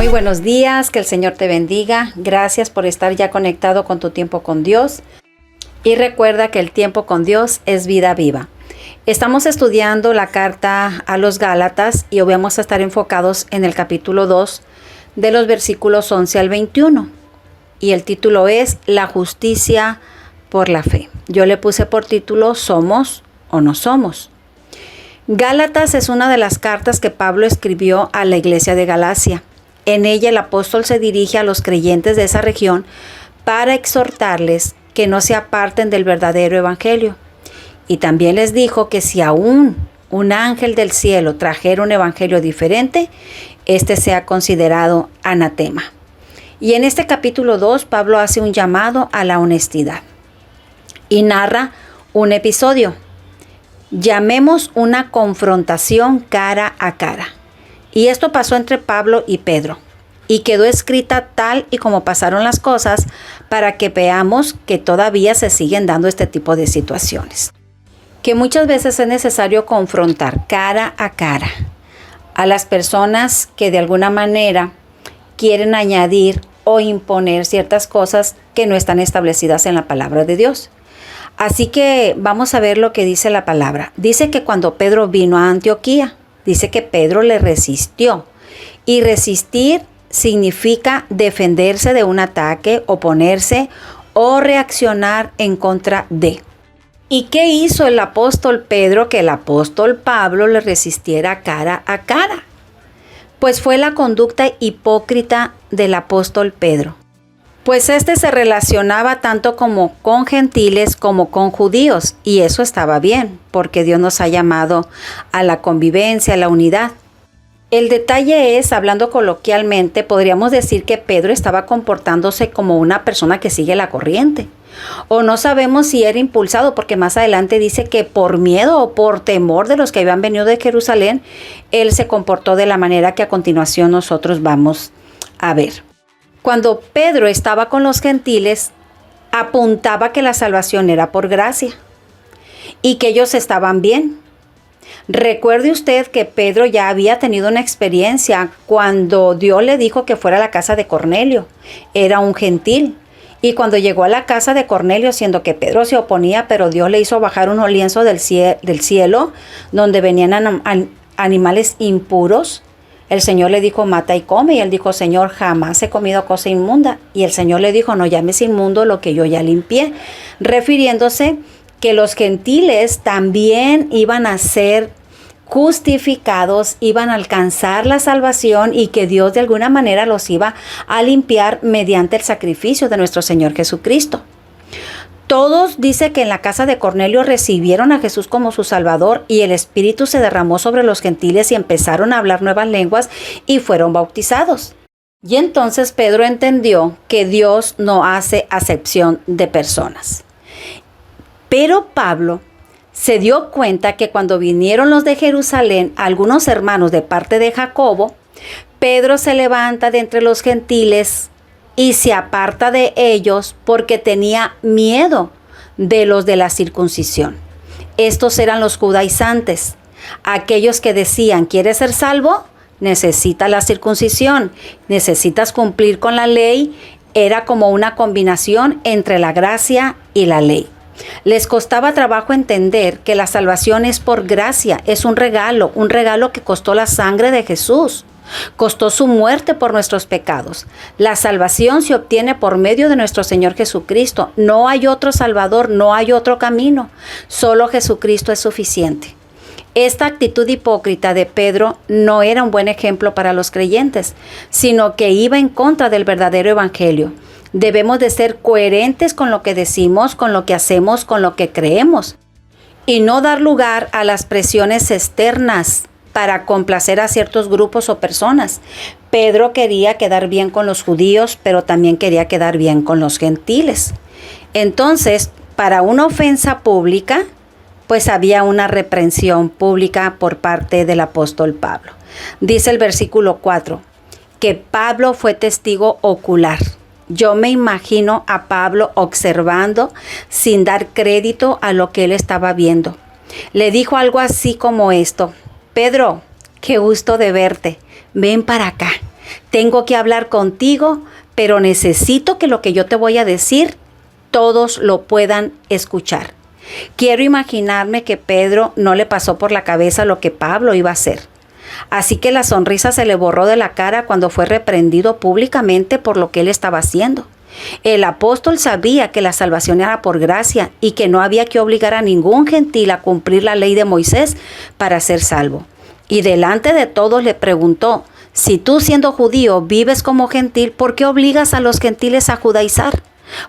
Muy buenos días, que el Señor te bendiga. Gracias por estar ya conectado con tu tiempo con Dios. Y recuerda que el tiempo con Dios es vida viva. Estamos estudiando la carta a los Gálatas y hoy vamos a estar enfocados en el capítulo 2 de los versículos 11 al 21. Y el título es La justicia por la fe. Yo le puse por título ¿Somos o no somos? Gálatas es una de las cartas que Pablo escribió a la iglesia de Galacia. En ella el apóstol se dirige a los creyentes de esa región para exhortarles que no se aparten del verdadero evangelio. Y también les dijo que si aún un ángel del cielo trajera un evangelio diferente, este sea considerado anatema. Y en este capítulo 2, Pablo hace un llamado a la honestidad y narra un episodio. Llamemos una confrontación cara a cara. Y esto pasó entre Pablo y Pedro. Y quedó escrita tal y como pasaron las cosas para que veamos que todavía se siguen dando este tipo de situaciones. Que muchas veces es necesario confrontar cara a cara a las personas que de alguna manera quieren añadir o imponer ciertas cosas que no están establecidas en la palabra de Dios. Así que vamos a ver lo que dice la palabra. Dice que cuando Pedro vino a Antioquía, dice que Pedro le resistió. Y resistir significa defenderse de un ataque, oponerse o reaccionar en contra de. ¿Y qué hizo el apóstol Pedro que el apóstol Pablo le resistiera cara a cara? Pues fue la conducta hipócrita del apóstol Pedro. Pues este se relacionaba tanto como con gentiles como con judíos, y eso estaba bien, porque Dios nos ha llamado a la convivencia, a la unidad. El detalle es, hablando coloquialmente, podríamos decir que Pedro estaba comportándose como una persona que sigue la corriente. O no sabemos si era impulsado, porque más adelante dice que por miedo o por temor de los que habían venido de Jerusalén, él se comportó de la manera que a continuación nosotros vamos a ver. Cuando Pedro estaba con los gentiles, apuntaba que la salvación era por gracia y que ellos estaban bien. Recuerde usted que Pedro ya había tenido una experiencia cuando Dios le dijo que fuera a la casa de Cornelio. Era un gentil. Y cuando llegó a la casa de Cornelio, siendo que Pedro se oponía, pero Dios le hizo bajar unos lienzos del cielo donde venían animales impuros. El Señor le dijo, mata y come. Y él dijo, Señor, jamás he comido cosa inmunda. Y el Señor le dijo, no llames inmundo lo que yo ya limpié. Refiriéndose que los gentiles también iban a ser justificados, iban a alcanzar la salvación y que Dios de alguna manera los iba a limpiar mediante el sacrificio de nuestro Señor Jesucristo. Todos, dice que en la casa de Cornelio recibieron a Jesús como su Salvador y el Espíritu se derramó sobre los gentiles y empezaron a hablar nuevas lenguas y fueron bautizados. Y entonces Pedro entendió que Dios no hace acepción de personas. Pero Pablo se dio cuenta que cuando vinieron los de Jerusalén, algunos hermanos de parte de Jacobo, Pedro se levanta de entre los gentiles y se aparta de ellos porque tenía miedo de los de la circuncisión. Estos eran los judaizantes, aquellos que decían, ¿quieres ser salvo? Necesitas la circuncisión, necesitas cumplir con la ley. Era como una combinación entre la gracia y la ley. Les costaba trabajo entender que la salvación es por gracia, es un regalo que costó la sangre de Jesús. Costó su muerte por nuestros pecados. La salvación se obtiene por medio de nuestro Señor Jesucristo. No hay otro Salvador, no hay otro camino. Solo Jesucristo es suficiente. Esta actitud hipócrita de Pedro no era un buen ejemplo para los creyentes, sino que iba en contra del verdadero evangelio. Debemos de ser coherentes con lo que decimos, con lo que hacemos, con lo que creemos, y no dar lugar a las presiones externas para complacer a ciertos grupos o personas. Pedro quería quedar bien con los judíos, pero también quería quedar bien con los gentiles. Entonces, para una ofensa pública, pues había una reprensión pública por parte del apóstol Pablo. Dice el versículo 4, que Pablo fue testigo ocular. Yo me imagino a Pablo observando sin dar crédito a lo que él estaba viendo. Le dijo algo así como esto: Pedro, qué gusto de verte. Ven para acá. Tengo que hablar contigo, pero necesito que lo que yo te voy a decir, todos lo puedan escuchar. Quiero imaginarme que Pedro no le pasó por la cabeza lo que Pablo iba a hacer. Así que la sonrisa se le borró de la cara cuando fue reprendido públicamente por lo que él estaba haciendo. El apóstol sabía que la salvación era por gracia y que no había que obligar a ningún gentil a cumplir la ley de Moisés para ser salvo. Y delante de todos le preguntó: si tú, siendo judío, vives como gentil, ¿por qué obligas a los gentiles a judaizar?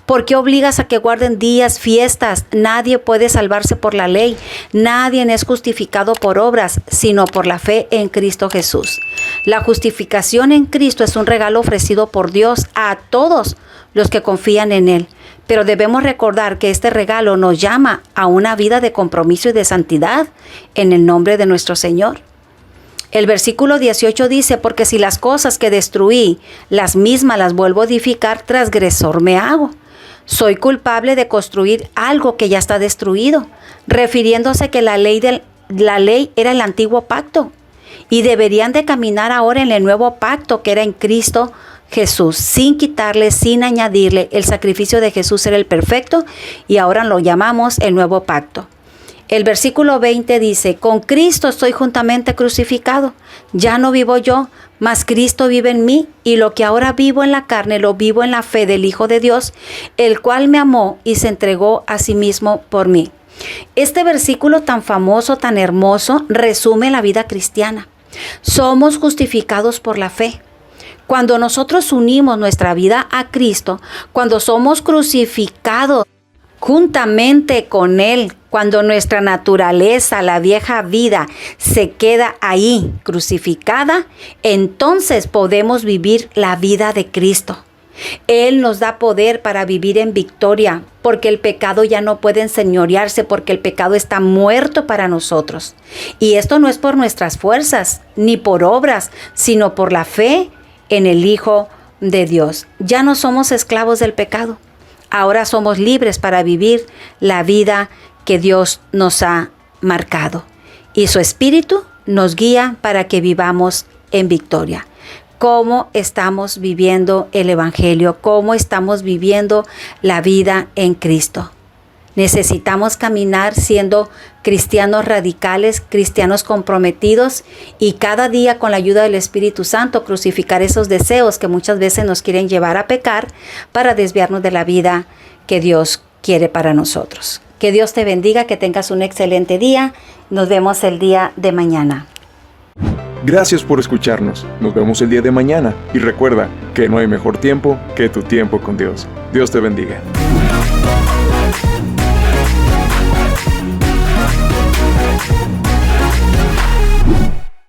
¿Por qué obligas a que guarden días, fiestas? Nadie puede salvarse por la ley. Nadie es justificado por obras, sino por la fe en Cristo Jesús. La justificación en Cristo es un regalo ofrecido por Dios a todos los que confían en Él. Pero debemos recordar que este regalo nos llama a una vida de compromiso y de santidad en el nombre de nuestro Señor. El versículo 18 dice: porque si las cosas que destruí, las mismas las vuelvo a edificar, transgresor me hago. Soy culpable de construir algo que ya está destruido, refiriéndose que la ley era el antiguo pacto y deberían de caminar ahora en el nuevo pacto que era en Cristo Jesús, sin quitarle, sin añadirle. El sacrificio de Jesús era el perfecto y ahora lo llamamos el nuevo pacto. El versículo 20 dice: con Cristo estoy juntamente crucificado. Ya no vivo yo, mas Cristo vive en mí, y lo que ahora vivo en la carne lo vivo en la fe del Hijo de Dios, el cual me amó y se entregó a sí mismo por mí. Este versículo tan famoso, tan hermoso, resume la vida cristiana. Somos justificados por la fe. Cuando nosotros unimos nuestra vida a Cristo, cuando somos crucificados juntamente con Él, cuando nuestra naturaleza, la vieja vida, se queda ahí crucificada, entonces podemos vivir la vida de Cristo. Él nos da poder para vivir en victoria, porque el pecado ya no puede enseñorearse, porque el pecado está muerto para nosotros. Y esto no es por nuestras fuerzas, ni por obras, sino por la fe en el Hijo de Dios. Ya no somos esclavos del pecado. Ahora somos libres para vivir la vida que Dios nos ha marcado. Y su Espíritu nos guía para que vivamos en victoria. ¿Cómo estamos viviendo el Evangelio? ¿Cómo estamos viviendo la vida en Cristo? Necesitamos caminar siendo cristianos radicales, cristianos comprometidos, y cada día, con la ayuda del Espíritu Santo, crucificar esos deseos que muchas veces nos quieren llevar a pecar para desviarnos de la vida que Dios quiere para nosotros. Que Dios te bendiga, que tengas un excelente día. Nos vemos el día de mañana. Gracias por escucharnos. Nos vemos el día de mañana. Y recuerda que no hay mejor tiempo que tu tiempo con Dios. Dios te bendiga.